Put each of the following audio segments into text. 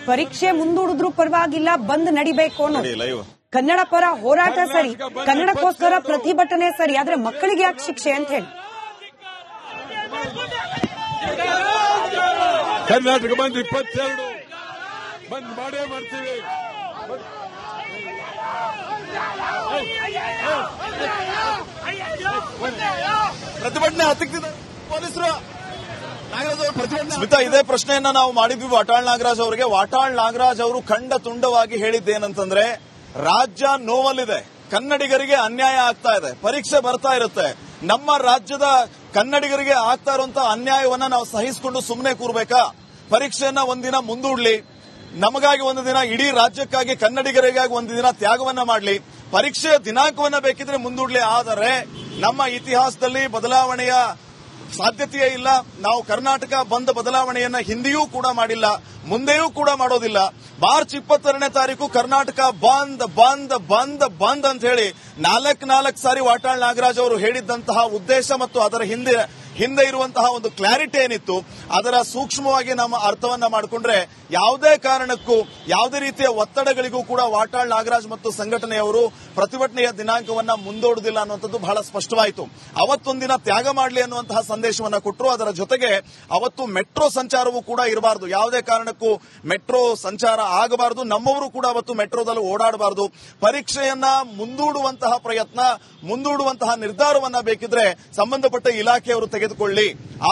ಪರೀಕ್ಷೆ ಮುಂದೂಡಿದ್ರು ಪರವಾಗಿಲ್ಲ, ಬಂದ್ ನಡಿಬೇಕು ಅನ್ನೋದು ಕನ್ನಡ ಪರ ಹೋರಾಟ ಸರಿ, ಕನ್ನಡಕ್ಕೋಸ್ಕರ ಪ್ರತಿಭಟನೆ ಸರಿ, ಆದ್ರೆ ಮಕ್ಕಳಿಗೆ ಯಾಕೆ ಶಿಕ್ಷೆ ಅಂತ ಹೇಳಿ ಕರ್ನಾಟಕ ಬಂದ್ 22 ಬಂದ್ ಮಾಡೇ ಮಾಡ್ತೀವಿ. ಪ್ರತಿಭಟನೆ ಹತ್ತಿಕ್ತಿದೆ ಪೊಲೀಸರು. ಸ್ಮಿತಾ, ಇದೇ ಪ್ರಶ್ನೆಯನ್ನ ನಾವು ಮಾಡಿದ್ವಿ ವಾಟಾಳ್ ನಾಗರಾಜ್ ಅವರಿಗೆ. ವಾಟಾಳ್ ನಾಗರಾಜ್ ಅವರು ಖಂಡ ತುಂಡವಾಗಿ ಹೇಳಿದ್ದೇನಂತಂದ್ರೆ, ರಾಜ್ಯ ನೋವಲ್ಲಿದೆ, ಕನ್ನಡಿಗರಿಗೆ ಅನ್ಯಾಯ ಆಗ್ತಾ ಇದೆ, ಪರೀಕ್ಷೆ ಬರ್ತಾ ಇರುತ್ತೆ, ನಮ್ಮ ರಾಜ್ಯದ ಕನ್ನಡಿಗರಿಗೆ ಆಗ್ತಾ ಇರುವಂತಹ ಅನ್ಯಾಯವನ್ನ ನಾವು ಸಹಿಸಿಕೊಂಡು ಸುಮ್ಮನೆ ಕೂರ್ಬೇಕಾ? ಪರೀಕ್ಷೆಯನ್ನ ಒಂದಿನ ಮುಂದೂಡ್ಲಿ, ನಮಗಾಗಿ ಒಂದು ದಿನ, ಇಡೀ ರಾಜ್ಯಕ್ಕಾಗಿ ಕನ್ನಡಿಗರಿಗಾಗಿ ಒಂದು ದಿನ ತ್ಯಾಗವನ್ನ ಮಾಡಲಿ, ಪರೀಕ್ಷೆಯ ದಿನಾಂಕವನ್ನ ಬೇಕಿದ್ರೆ ಮುಂದೂಡ್ಲಿ. ಆದರೆ ನಮ್ಮ ಇತಿಹಾಸದಲ್ಲಿ ಬದಲಾವಣೆಯ ಸಾಧ್ಯತೆಯೇ ಇಲ್ಲ. ನಾವು ಕರ್ನಾಟಕ ಬಂದ್ ಬದಲಾವಣೆಯನ್ನ ಹಿಂದೆಯೂ ಕೂಡ ಮಾಡಿಲ್ಲ, ಮುಂದೆಯೂ ಕೂಡ ಮಾಡೋದಿಲ್ಲ. ಮಾರ್ಚ್ 22ನೇ ತಾರೀಕು ಕರ್ನಾಟಕ ಬಂದ್ ಬಂದ್ ಬಂದ್ ಬಂದ್ ಅಂತ ಹೇಳಿ ನಾಲ್ಕು ಸಾರಿ ವಾಟಾಳ್ ನಾಗರಾಜ್ ಅವರು ಹೇಳಿದ್ದಂತಹ ಉದ್ದೇಶ ಮತ್ತು ಅದರ ಹಿಂದೆ ಇರುವಂತಹ ಒಂದು ಕ್ಲಾರಿಟಿ ಏನಿತ್ತು, ಅದರ ಸೂಕ್ಷ್ಮವಾಗಿ ನಮ್ಮ ಅರ್ಥವನ್ನ ಮಾಡಿಕೊಂಡ್ರೆ ಯಾವುದೇ ಕಾರಣಕ್ಕೂ ಯಾವುದೇ ರೀತಿಯ ಒತ್ತಡಗಳಿಗೂ ಕೂಡ ವಾಟಾಳ್ ನಾಗರಾಜ್ ಮತ್ತು ಸಂಘಟನೆಯವರು ಪ್ರತಿಭಟನೆಯ ದಿನಾಂಕವನ್ನ ಮುಂದೂಡುವುದಿಲ್ಲ ಅನ್ನುವಂಥದ್ದು ಬಹಳ ಸ್ಪಷ್ಟವಾಯಿತು. ಅವತ್ತೊಂದಿನ ತ್ಯಾಗ ಮಾಡಲಿ ಅನ್ನುವಂತಹ ಸಂದೇಶವನ್ನ ಕೊಟ್ಟರು. ಅದರ ಜೊತೆಗೆ ಅವತ್ತು ಮೆಟ್ರೋ ಸಂಚಾರವೂ ಕೂಡ ಇರಬಾರದು, ಯಾವುದೇ ಕಾರಣಕ್ಕೂ ಮೆಟ್ರೋ ಸಂಚಾರ ಆಗಬಾರದು, ನಮ್ಮವರು ಕೂಡ ಅವತ್ತು ಮೆಟ್ರೋದಲ್ಲಿ ಓಡಾಡಬಾರದು. ಪರೀಕ್ಷೆಯನ್ನ ಮುಂದೂಡುವಂತಹ ಪ್ರಯತ್ನ, ಮುಂದೂಡುವಂತಹ ನಿರ್ಧಾರವನ್ನ ಬೇಕಿದ್ರೆ ಸಂಬಂಧಪಟ್ಟ ಇಲಾಖೆಯವರು ತೆಗೆದುಕೊಳ್ಳಿ.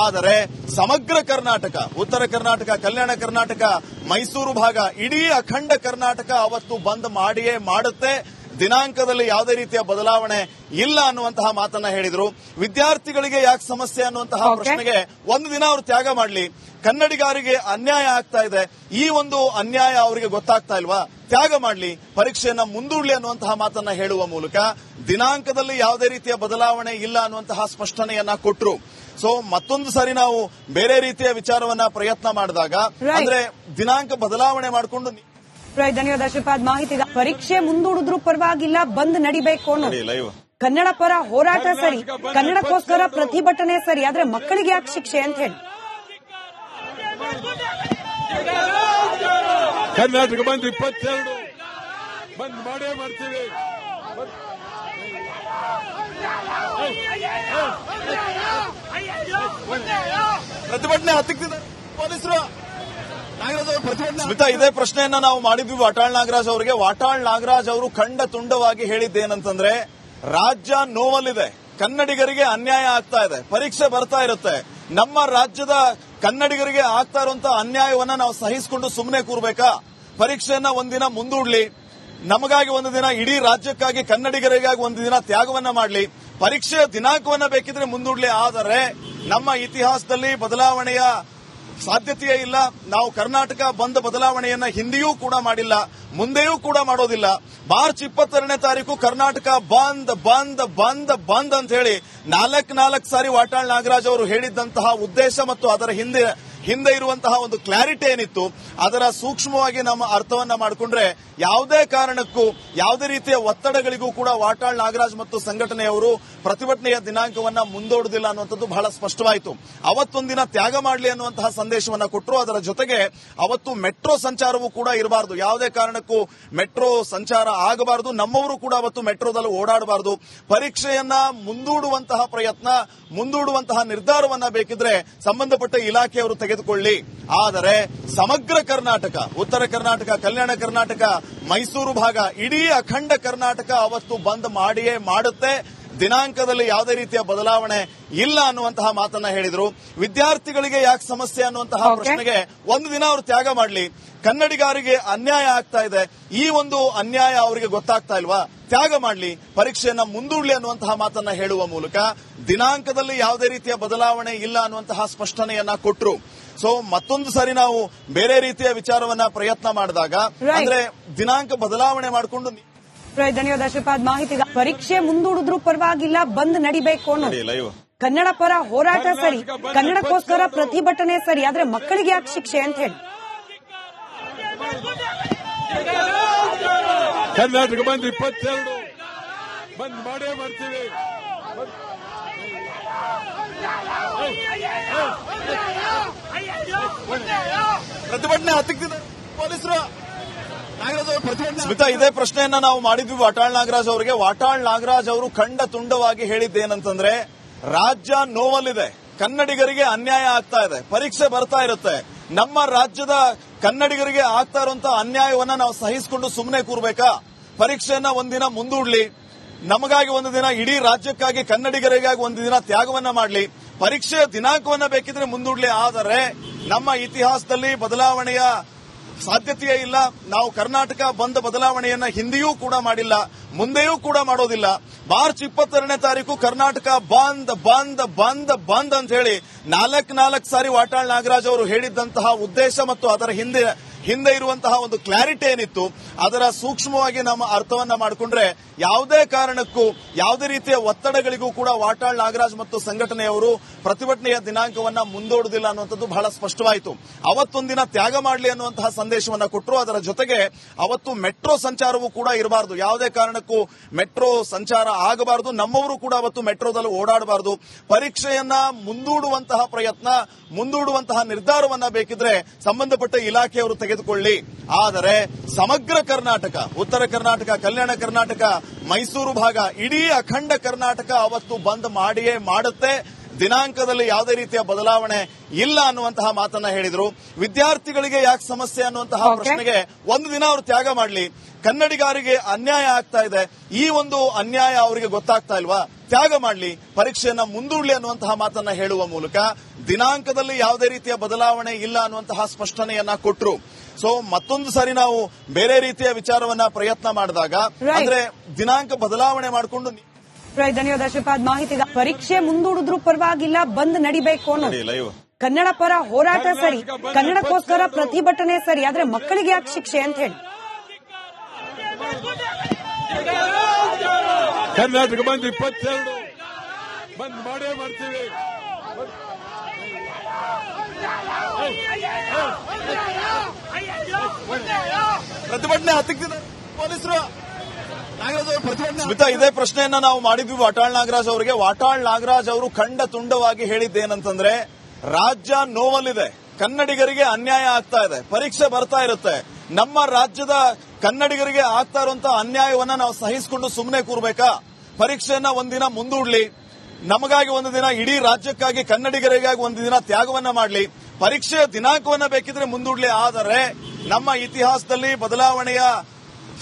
ಆದರೆ ಸಮಗ್ರ ಕರ್ನಾಟಕ, ಉತ್ತರ ಕರ್ನಾಟಕ, ಕಲ್ಯಾಣ ಕರ್ನಾಟಕ, ಮೈಸೂರು ಭಾಗ, ಇಡೀ ಅಖಂಡ ಕರ್ನಾಟಕ ಅವತ್ತು ಬಂದ್ ಮಾಡಿಯೇ ಮಾಡುತ್ತೆ. ದಿನಾಂಕದಲ್ಲಿ ಯಾವುದೇ ರೀತಿಯ ಬದಲಾವಣೆ ಇಲ್ಲ ಅನ್ನುವಂತಹ ಮಾತನ್ನ ಹೇಳಿದ್ರು. ವಿದ್ಯಾರ್ಥಿಗಳಿಗೆ ಯಾಕೆ ಸಮಸ್ಯೆ ಅನ್ನುವಂತಹ ಪ್ರಶ್ನೆಗೆ ಒಂದು ದಿನ ಅವರು ತ್ಯಾಗ ಮಾಡಲಿ, ಕನ್ನಡಿಗರಿಗೆ ಅನ್ಯಾಯ ಆಗ್ತಾ ಇದೆ, ಈ ಒಂದು ಅನ್ಯಾಯ ಅವರಿಗೆ ಗೊತ್ತಾಗ್ತಾ ಇಲ್ವಾ, ತ್ಯಾಗ ಮಾಡಲಿ, ಪರೀಕ್ಷೆಯನ್ನ ಮುಂದೂಡ್ಲಿ ಅನ್ನುವಂತಹ ಮಾತನ್ನ ಹೇಳುವ ಮೂಲಕ ದಿನಾಂಕದಲ್ಲಿ ಯಾವುದೇ ರೀತಿಯ ಬದಲಾವಣೆ ಇಲ್ಲ ಅನ್ನುವಂತಹ ಸ್ಪಷ್ಟನೆಯನ್ನ ಕೊಟ್ಟರು. ಸೊ ಮತ್ತೊಂದು ಸಾರಿ ನಾವು ಬೇರೆ ರೀತಿಯ ವಿಚಾರವನ್ನ ಪ್ರಯತ್ನ ಮಾಡಿದಾಗ ಅಂದ್ರೆ ದಿನಾಂಕ ಬದಲಾವಣೆ ಮಾಡಿಕೊಂಡು ಧನ್ಯವಾದ ಶ್ರೀಪಾದ್. ಮಾಹಿತಿ, ಪರೀಕ್ಷೆ ಮುಂದೂಡಿದ್ರು ಪರವಾಗಿಲ್ಲ, ಬಂದ್ ನಡಿಬೇಕು ಅನ್ನೋದು ಕನ್ನಡ ಪರ ಹೋರಾಟ ಸರಿ, ಕನ್ನಡಕ್ಕೋಸ್ಕರ ಪ್ರತಿಭಟನೆ ಸರಿ, ಆದ್ರೆ ಮಕ್ಕಳಿಗೆ ಯಾಕೆ ಶಿಕ್ಷೆ ಅಂತ ಹೇಳಿ ಕರ್ನಾಟಕ ಬಂದ್ 22 ಬಂದ್ ಮಾಡೇ ಮಾಡ್ತೀವಿ. ಪ್ರತಿಭಟನೆ ಹತ್ತಿಕ್ತಿದೆ ಪೊಲೀಸರು. ಸ್ಮಿತಾ, ಇದೇ ಪ್ರಶ್ನೆಯನ್ನ ನಾವು ಮಾಡಿದ್ವಿ ವಾಟಾಳ್ ನಾಗರಾಜ್ ಅವರಿಗೆ. ವಾಟಾಳ್ ನಾಗರಾಜ್ ಅವರು ಖಂಡ ತುಂಡವಾಗಿ ಹೇಳಿದ್ದೇನಂತಂದ್ರೆ, ರಾಜ್ಯ ನೋವಲ್ಲಿದೆ, ಕನ್ನಡಿಗರಿಗೆ ಅನ್ಯಾಯ ಆಗ್ತಾ ಇದೆ, ಪರೀಕ್ಷೆ ಬರ್ತಾ ಇರುತ್ತೆ, ನಮ್ಮ ರಾಜ್ಯದ ಕನ್ನಡಿಗರಿಗೆ ಆಗ್ತಾ ಇರುವಂತಹ ಅನ್ಯಾಯವನ್ನ ನಾವು ಸಹಿಸಿಕೊಂಡು ಸುಮ್ಮನೆ ಕೂರ್ಬೇಕಾ? ಪರೀಕ್ಷೆಯನ್ನ ಒಂದಿನ ಮುಂದೂಡ್ಲಿ, ನಮಗಾಗಿ ಒಂದು ದಿನ, ಇಡೀ ರಾಜ್ಯಕ್ಕಾಗಿ ಕನ್ನಡಿಗರಿಗಾಗಿ ಒಂದು ದಿನ ತ್ಯಾಗವನ್ನ ಮಾಡಲಿ, ಪರೀಕ್ಷೆಯ ದಿನಾಂಕವನ್ನ ಬೇಕಿದ್ರೆ ಮುಂದೂಡ್ಲಿ. ಆದರೆ ನಮ್ಮ ಇತಿಹಾಸದಲ್ಲಿ ಬದಲಾವಣೆಯ ಸಾಧ್ಯತೆಯೇ ಇಲ್ಲ. ನಾವು ಕರ್ನಾಟಕ ಬಂದ್ ಬದಲಾವಣೆಯನ್ನ ಹಿಂದೆಯೂ ಕೂಡ ಮಾಡಿಲ್ಲ, ಮುಂದೆಯೂ ಕೂಡ ಮಾಡೋದಿಲ್ಲ. ಮಾರ್ಚ್ 22ನೇ ತಾರೀಕು ಕರ್ನಾಟಕ ಬಂದ್ ಬಂದ್ ಬಂದ್ ಬಂದ್ ಅಂತ ಹೇಳಿ ನಾಲ್ಕು ಸಾರಿ ವಾಟಾಳ್ ನಾಗರಾಜ್ ಅವರು ಹೇಳಿದ್ದಂತಹ ಉದ್ದೇಶ ಮತ್ತು ಅದರ ಹಿಂದೆ ಇರುವಂತಹ ಒಂದು ಕ್ಲಾರಿಟಿ ಏನಿತ್ತು, ಅದರ ಸೂಕ್ಷ್ಮವಾಗಿ ನಮ್ಮ ಅರ್ಥವನ್ನ ಮಾಡಿಕೊಂಡ್ರೆ ಯಾವುದೇ ಕಾರಣಕ್ಕೂ ಯಾವುದೇ ರೀತಿಯ ಒತ್ತಡಗಳಿಗೂ ಕೂಡ ವಾಟಾಳ್ ನಾಗರಾಜ್ ಮತ್ತು ಸಂಘಟನೆಯವರು ಪ್ರತಿಭಟನೆಯ ದಿನಾಂಕವನ್ನ ಮುಂದೂಡುವುದಿಲ್ಲ ಅನ್ನುವಂಥದ್ದು ಬಹಳ ಸ್ಪಷ್ಟವಾಯಿತು. ಅವತ್ತೊಂದಿನ ತ್ಯಾಗ ಮಾಡಲಿ ಅನ್ನುವಂತಹ ಸಂದೇಶವನ್ನ ಕೊಟ್ಟರು. ಅದರ ಜೊತೆಗೆ ಅವತ್ತು ಮೆಟ್ರೋ ಸಂಚಾರವೂ ಕೂಡ ಇರಬಾರದು, ಯಾವುದೇ ಕಾರಣಕ್ಕೂ ಮೆಟ್ರೋ ಸಂಚಾರ ಆಗಬಾರದು, ನಮ್ಮವರು ಕೂಡ ಅವತ್ತು ಮೆಟ್ರೋದಲ್ಲಿ ಓಡಾಡಬಾರದು. ಪರೀಕ್ಷೆಯನ್ನ ಮುಂದೂಡುವಂತಹ ಪ್ರಯತ್ನ, ಮುಂದೂಡುವಂತಹ ನಿರ್ಧಾರವನ್ನ ಬೇಕಿದ್ರೆ ಸಂಬಂಧಪಟ್ಟ ಇಲಾಖೆಯವರು ತೆಗೆದುಕೊಳ್ಳಿ. ಆದರೆ ಸಮಗ್ರ ಕರ್ನಾಟಕ, ಉತ್ತರ ಕರ್ನಾಟಕ, ಕಲ್ಯಾಣ ಕರ್ನಾಟಕ, ಮೈಸೂರು ಭಾಗ, ಇಡೀ ಅಖಂಡ ಕರ್ನಾಟಕ ಅವತ್ತು ಬಂದ್ ಮಾಡಿಯೇ ಮಾಡುತ್ತೆ. ದಿನಾಂಕದಲ್ಲಿ ಯಾವುದೇ ರೀತಿಯ ಬದಲಾವಣೆ ಇಲ್ಲ ಅನ್ನುವಂತಹ ಮಾತನ್ನ ಹೇಳಿದ್ರು. ವಿದ್ಯಾರ್ಥಿಗಳಿಗೆ ಯಾಕೆ ಸಮಸ್ಯೆ ಅನ್ನುವಂತಹ ಪ್ರಶ್ನೆಗೆ ಒಂದು ದಿನ ಅವರು ತ್ಯಾಗ ಮಾಡಲಿ, ಕನ್ನಡಿಗರಿಗೆ ಅನ್ಯಾಯ ಆಗ್ತಾ ಇದೆ, ಈ ಒಂದು ಅನ್ಯಾಯ ಅವರಿಗೆ ಗೊತ್ತಾಗ್ತಾ ಇಲ್ವಾ, ತ್ಯಾಗ ಮಾಡಲಿ, ಪರೀಕ್ಷೆಯನ್ನ ಮುಂದೂಡ್ಲಿ ಅನ್ನುವಂತಹ ಮಾತನ್ನ ಹೇಳುವ ಮೂಲಕ ದಿನಾಂಕದಲ್ಲಿ ಯಾವುದೇ ರೀತಿಯ ಬದಲಾವಣೆ ಇಲ್ಲ ಅನ್ನುವಂತಹ ಸ್ಪಷ್ಟನೆಯನ್ನ ಕೊಟ್ಟರು. ಸೊ ಮತ್ತೊಂದು ಸಾರಿ ನಾವು ಬೇರೆ ರೀತಿಯ ವಿಚಾರವನ್ನ ಪ್ರಯತ್ನ ಮಾಡಿದಾಗ ಅಂದ್ರೆ ದಿನಾಂಕ ಬದಲಾವಣೆ ಮಾಡಿಕೊಂಡು ಧನ್ಯವಾದ ಶ್ರೀಪಾದ್. ಮಾಹಿತಿ, ಪರೀಕ್ಷೆ ಮುಂದೂಡಿದ್ರು ಪರವಾಗಿಲ್ಲ, ಬಂದ್ ನಡಿಬೇಕು ಅನ್ನೋದು ಕನ್ನಡ ಪರ ಹೋರಾಟ ಸರಿ, ಕನ್ನಡಕ್ಕೋಸ್ಕರ ಪ್ರತಿಭಟನೆ ಸರಿ, ಆದ್ರೆ ಮಕ್ಕಳಿಗೆ ಯಾಕೆ ಶಿಕ್ಷೆ ಅಂತ ಹೇಳಿ ಕರ್ನಾಟಕ ಬಂದ್ 22 ಬಂದ್ ಮಾಡೇ ಮಾಡ್ತೀವಿ. ಪ್ರತಿಭಟನೆ ಹತ್ತಿಕ್ತಿದೆ ಪೊಲೀಸರು ಸ್ಮಿತಾ, ಇದೇ ಪ್ರಶ್ನೆಯನ್ನ ನಾವು ಮಾಡಿದ್ವಿ ವಾಟಾಳ್ ನಾಗರಾಜ್ ಅವರಿಗೆ. ವಾಟಾಳ್ ನಾಗರಾಜ್ ಅವರು ಖಂಡ ತುಂಡವಾಗಿ ಹೇಳಿದ್ದೇನಂತಂದ್ರೆ, ರಾಜ್ಯ ನೋವಲ್ಲಿದೆ, ಕನ್ನಡಿಗರಿಗೆ ಅನ್ಯಾಯ ಆಗ್ತಾ ಇದೆ, ಪರೀಕ್ಷೆ ಬರ್ತಾ ಇರುತ್ತೆ, ನಮ್ಮ ರಾಜ್ಯದ ಕನ್ನಡಿಗರಿಗೆ ಆಗ್ತಾ ಇರುವಂತಹ ಅನ್ಯಾಯವನ್ನ ನಾವು ಸಹಿಸಿಕೊಂಡು ಸುಮ್ಮನೆ ಕೂರ್ಬೇಕಾ? ಪರೀಕ್ಷೆಯನ್ನ ಒಂದಿನ ಮುಂದೂಡ್ಲಿ, ನಮಗಾಗಿ ಒಂದು ದಿನ, ಇಡೀ ರಾಜ್ಯಕ್ಕಾಗಿ ಕನ್ನಡಿಗರಿಗಾಗಿ ಒಂದು ದಿನ ತ್ಯಾಗವನ್ನ ಮಾಡಲಿ, ಪರೀಕ್ಷೆಯ ದಿನಾಂಕವನ್ನ ಬೇಕಿದ್ರೆ ಮುಂದೂಡ್ಲಿ. ಆದರೆ ನಮ್ಮ ಇತಿಹಾಸದಲ್ಲಿ ಬದಲಾವಣೆಯ ಸಾಧ್ಯತೆಯೇ ಇಲ್ಲ. ನಾವು ಕರ್ನಾಟಕ ಬಂದ್ ಬದಲಾವಣೆಯನ್ನ ಹಿಂದೆಯೂ ಕೂಡ ಮಾಡಿಲ್ಲ, ಮುಂದೆಯೂ ಕೂಡ ಮಾಡೋದಿಲ್ಲ. ಮಾರ್ಚ್ 22ನೇ ತಾರೀಕು ಕರ್ನಾಟಕ ಬಂದ್ ಬಂದ್ ಬಂದ್ ಬಂದ್ ಅಂತ ಹೇಳಿ ನಾಲ್ಕು ಸಾರಿ ವಾಟಾಳ್ ನಾಗರಾಜ್ ಅವರು ಹೇಳಿದ್ದಂತಹ ಉದ್ದೇಶ ಮತ್ತು ಅದರ ಹಿಂದೆ ಇರುವಂತಹ ಒಂದು ಕ್ಲಾರಿಟಿ ಏನಿತ್ತು, ಅದರ ಸೂಕ್ಷ್ಮವಾಗಿ ನಮ್ಮ ಅರ್ಥವನ್ನ ಮಾಡಿಕೊಂಡ್ರೆ ಯಾವುದೇ ಕಾರಣಕ್ಕೂ ಯಾವುದೇ ರೀತಿಯ ಒತ್ತಡಗಳಿಗೂ ಕೂಡ ವಾಟಾಳ್ ನಾಗರಾಜ್ ಮತ್ತು ಸಂಘಟನೆಯವರು ಪ್ರತಿಭಟನೆಯ ದಿನಾಂಕವನ್ನ ಮುಂದೂಡುವುದಿಲ್ಲ ಅನ್ನುವಂಥದ್ದು ಬಹಳ ಸ್ಪಷ್ಟವಾಯಿತು. ಅವತ್ತೊಂದಿನ ತ್ಯಾಗ ಮಾಡಲಿ ಅನ್ನುವಂತಹ ಸಂದೇಶವನ್ನ ಕೊಟ್ಟರು. ಅದರ ಜೊತೆಗೆ ಅವತ್ತು ಮೆಟ್ರೋ ಸಂಚಾರವೂ ಕೂಡ ಇರಬಾರದು, ಯಾವುದೇ ಕಾರಣಕ್ಕೂ ಮೆಟ್ರೋ ಸಂಚಾರ ಆಗಬಾರದು, ನಮ್ಮವರು ಕೂಡ ಅವತ್ತು ಮೆಟ್ರೋದಲ್ಲಿ ಓಡಾಡಬಾರದು. ಪರೀಕ್ಷೆಯನ್ನ ಮುಂದೂಡುವಂತಹ ಪ್ರಯತ್ನ, ಮುಂದೂಡುವಂತಹ ನಿರ್ಧಾರವನ್ನ ಬೇಕಿದ್ರೆ ಸಂಬಂಧಪಟ್ಟ ಇಲಾಖೆಯವರು ತೆಗೆದುಕೊಳ್ಳಿ. ಆದರೆ ಸಮಗ್ರ ಕರ್ನಾಟಕ, ಉತ್ತರ ಕರ್ನಾಟಕ, ಕಲ್ಯಾಣ ಕರ್ನಾಟಕ, ಮೈಸೂರು ಭಾಗ, ಇಡೀ ಅಖಂಡ ಕರ್ನಾಟಕ ಅವತ್ತು ಬಂದ್ ಮಾಡಿಯೇ ಮಾಡುತ್ತೆ. ದಿನಾಂಕದಲ್ಲಿ ಯಾವುದೇ ರೀತಿಯ ಬದಲಾವಣೆ ಇಲ್ಲ ಅನ್ನುವಂತಹ ಮಾತನ್ನ ಹೇಳಿದ್ರು. ವಿದ್ಯಾರ್ಥಿಗಳಿಗೆ ಯಾಕೆ ಸಮಸ್ಯೆ ಅನ್ನುವಂತಹ ಪ್ರಶ್ನೆಗೆ ಒಂದು ದಿನ ಅವರು ತ್ಯಾಗ ಮಾಡಲಿ, ಕನ್ನಡಿಗರಿಗೆ ಅನ್ಯಾಯ ಆಗ್ತಾ ಇದೆ, ಈ ಒಂದು ಅನ್ಯಾಯ ಅವರಿಗೆ ಗೊತ್ತಾಗ್ತಾ ಇಲ್ವಾ, ತ್ಯಾಗ ಮಾಡಲಿ, ಪರೀಕ್ಷೆಯನ್ನ ಮುಂದೂಡ್ಲಿ ಅನ್ನುವಂತಹ ಮಾತನ್ನ ಹೇಳುವ ಮೂಲಕ ದಿನಾಂಕದಲ್ಲಿ ಯಾವುದೇ ರೀತಿಯ ಬದಲಾವಣೆ ಇಲ್ಲ ಅನ್ನುವಂತಹ ಸ್ಪಷ್ಟನೆಯನ್ನ ಕೊಟ್ಟರು. ಸೊ ಮತ್ತೊಂದು ಸಾರಿ ನಾವು ಬೇರೆ ರೀತಿಯ ವಿಚಾರವನ್ನ ಪ್ರಯತ್ನ ಮಾಡಿದಾಗ, ಅಂದ್ರೆ ದಿನಾಂಕ ಬದಲಾವಣೆ ಮಾಡಿಕೊಂಡು ಧನ್ಯವಾದ ಶ್ರೀಪಾದ್ ಮಾಹಿತಿಗೆ. ಪರೀಕ್ಷೆ ಮುಂದೂಡಿದ್ರು ಪರವಾಗಿಲ್ಲ, ಬಂದ್ ನಡಿಬೇಕು ಅನ್ನೋ ಕನ್ನಡ ಪರ ಹೋರಾಟ ಸರಿ, ಕನ್ನಡಕ್ಕೋಸ್ಕರ ಪ್ರತಿಭಟನೆ ಸರಿ, ಆದ್ರೆ ಮಕ್ಕಳಿಗೆ ಯಾಕೆ ಶಿಕ್ಷೆ ಅಂತ ಹೇಳಿ ಕರ್ನಾಟಕ ಬಂದ್ 22 ಬಂದ್ ಮಾಡೇ ಮಾಡ್ತೀವಿ. ಪ್ರತಿಭಟನೆ ಹತ್ತಿಕ್ತಿದ್ದಾರೆ ಪೊಲೀಸರು. ಸ್ಮಿತಾ, ಇದೇ ಪ್ರಶ್ನೆಯನ್ನ ನಾವು ಮಾಡಿದ್ವಿ ವಾಟಾಳ್ ನಾಗರಾಜ್ ಅವರಿಗೆ. ವಾಟಾಳ್ ನಾಗರಾಜ್ ಅವರು ಖಂಡ ತುಂಡವಾಗಿ ಹೇಳಿದ್ದೇನಂತಂದ್ರೆ, ರಾಜ್ಯ ನೋವಲ್ಲಿದೆ, ಕನ್ನಡಿಗರಿಗೆ ಅನ್ಯಾಯ ಆಗ್ತಾ ಇದೆ, ಪರೀಕ್ಷೆ ಬರ್ತಾ ಇರುತ್ತೆ, ನಮ್ಮ ರಾಜ್ಯದ ಕನ್ನಡಿಗರಿಗೆ ಆಗ್ತಾ ಇರುವಂತಹ ಅನ್ಯಾಯವನ್ನ ನಾವು ಸಹಿಸಿಕೊಂಡು ಸುಮ್ಮನೆ ಕೂರ್ಬೇಕಾ? ಪರೀಕ್ಷೆಯನ್ನ ಒಂದಿನ ಮುಂದೂಡ್ಲಿ, ನಮಗಾಗಿ ಒಂದು ದಿನ, ಇಡೀ ರಾಜ್ಯಕ್ಕಾಗಿ ಕನ್ನಡಿಗರಿಗಾಗಿ ಒಂದು ದಿನ ತ್ಯಾಗವನ್ನ ಮಾಡಲಿ, ಪರೀಕ್ಷೆಯ ದಿನಾಂಕವನ್ನ ಬೇಕಿದ್ರೆ ಮುಂದೂಡ್ಲಿ. ಆದರೆ ನಮ್ಮ ಇತಿಹಾಸದಲ್ಲಿ ಬದಲಾವಣೆಯ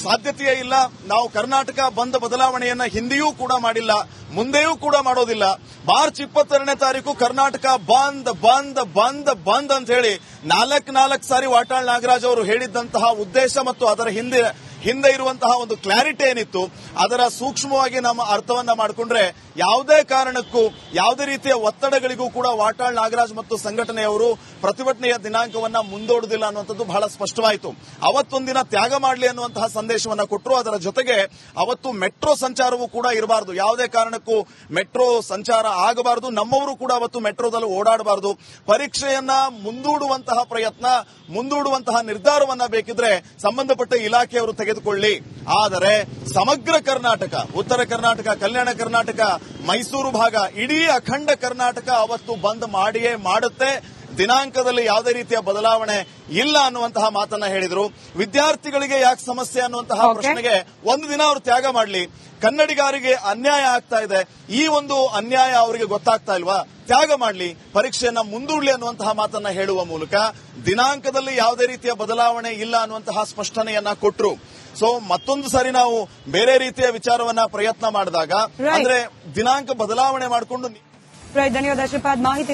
ಸಾಧ್ಯತೆಯೇ ಇಲ್ಲ. ನಾವು ಕರ್ನಾಟಕ ಬಂದ್ ಬದಲಾವಣೆಯನ್ನ ಹಿಂದೆಯೂ ಕೂಡ ಮಾಡಿಲ್ಲ, ಮುಂದೆಯೂ ಕೂಡ ಮಾಡೋದಿಲ್ಲ. ಮಾರ್ಚ್ 22ನೇ ತಾರೀಕು ಕರ್ನಾಟಕ ಬಂದ್ ಬಂದ್ ಬಂದ್ ಬಂದ್ ಅಂತ ಹೇಳಿ ನಾಲ್ಕು ಸಾರಿ ವಾಟಾಳ್ ನಾಗರಾಜ್ ಅವರು ಹೇಳಿದ್ದಂತಹ ಉದ್ದೇಶ ಮತ್ತು ಅದರ ಹಿಂದೆ ಇರುವಂತಹ ಒಂದು ಕ್ಲಾರಿಟಿ ಏನಿತ್ತು, ಅದರ ಸೂಕ್ಷ್ಮವಾಗಿ ನಮ್ಮ ಅರ್ಥವನ್ನ ಮಾಡಿಕೊಂಡ್ರೆ ಯಾವುದೇ ಕಾರಣಕ್ಕೂ ಯಾವುದೇ ರೀತಿಯ ಒತ್ತಡಗಳಿಗೂ ಕೂಡ ವಾಟಾಳ್ ನಾಗರಾಜ್ ಮತ್ತು ಸಂಘಟನೆಯವರು ಪ್ರತಿಭಟನೆಯ ದಿನಾಂಕವನ್ನ ಮುಂದೂಡುವುದಿಲ್ಲ ಅನ್ನುವಂಥದ್ದು ಬಹಳ ಸ್ಪಷ್ಟವಾಯಿತು. ಅವತ್ತೊಂದಿನ ತ್ಯಾಗ ಮಾಡಲಿ ಅನ್ನುವಂತಹ ಸಂದೇಶವನ್ನ ಕೊಟ್ಟರು. ಅದರ ಜೊತೆಗೆ ಅವತ್ತು ಮೆಟ್ರೋ ಸಂಚಾರವೂ ಕೂಡ ಇರಬಾರದು, ಯಾವುದೇ ಕಾರಣಕ್ಕೂ ಮೆಟ್ರೋ ಸಂಚಾರ ಆಗಬಾರದು, ನಮ್ಮವರು ಕೂಡ ಅವತ್ತು ಮೆಟ್ರೋದಲ್ಲಿ ಓಡಾಡಬಾರದು. ಪರೀಕ್ಷೆಯನ್ನ ಮುಂದೂಡುವಂತಹ ಪ್ರಯತ್ನ, ಮುಂದೂಡುವಂತಹ ನಿರ್ಧಾರವನ್ನ ಬೇಕಿದ್ರೆ ಸಂಬಂಧಪಟ್ಟ ಇಲಾಖೆಯವರು ತೆಗೆದುಕೊಳ್ಳಿ. ಆದರೆ ಸಮಗ್ರ ಕರ್ನಾಟಕ, ಉತ್ತರ ಕರ್ನಾಟಕ, ಕಲ್ಯಾಣ ಕರ್ನಾಟಕ, ಮೈಸೂರು ಭಾಗ, ಇಡೀ ಅಖಂಡ ಕರ್ನಾಟಕ ಅವತ್ತು ಬಂದ್ ಮಾಡಿಯೇ ಮಾಡುತ್ತೆ. ದಿನಾಂಕದಲ್ಲಿ ಯಾವುದೇ ರೀತಿಯ ಬದಲಾವಣೆ ಇಲ್ಲ ಅನ್ನುವಂತಹ ಮಾತನ್ನ ಹೇಳಿದ್ರು. ವಿದ್ಯಾರ್ಥಿಗಳಿಗೆ ಯಾಕೆ ಸಮಸ್ಯೆ ಅನ್ನುವಂತಹ ಪ್ರಶ್ನೆಗೆ ಒಂದು ದಿನ ಅವರು ತ್ಯಾಗ ಮಾಡಲಿ, ಕನ್ನಡಿಗರಿಗೆ ಅನ್ಯಾಯ ಆಗ್ತಾ ಇದೆ, ಈ ಒಂದು ಅನ್ಯಾಯ ಅವರಿಗೆ ಗೊತ್ತಾಗ್ತಾ ಇಲ್ವಾ, ತ್ಯಾಗ ಮಾಡಲಿ, ಪರೀಕ್ಷೆಯನ್ನ ಮುಂದೂಡ್ಲಿ ಅನ್ನುವಂತಹ ಮಾತನ್ನ ಹೇಳುವ ಮೂಲಕ ದಿನಾಂಕದಲ್ಲಿ ಯಾವುದೇ ರೀತಿಯ ಬದಲಾವಣೆ ಇಲ್ಲ ಅನ್ನುವಂತಹ ಸ್ಪಷ್ಟನೆಯನ್ನ ಕೊಟ್ಟರು. ಸೊ ಮತ್ತೊಂದು ಸಾರಿ ನಾವು ಬೇರೆ ರೀತಿಯ ವಿಚಾರವನ್ನ ಪ್ರಯತ್ನ ಮಾಡಿದಾಗ, ಅಂದ್ರೆ ದಿನಾಂಕ ಬದಲಾವಣೆ ಮಾಡಿಕೊಂಡು ಧನ್ಯವಾದ ಶ್ರೀಪಾದ್ ಮಾಹಿತಿ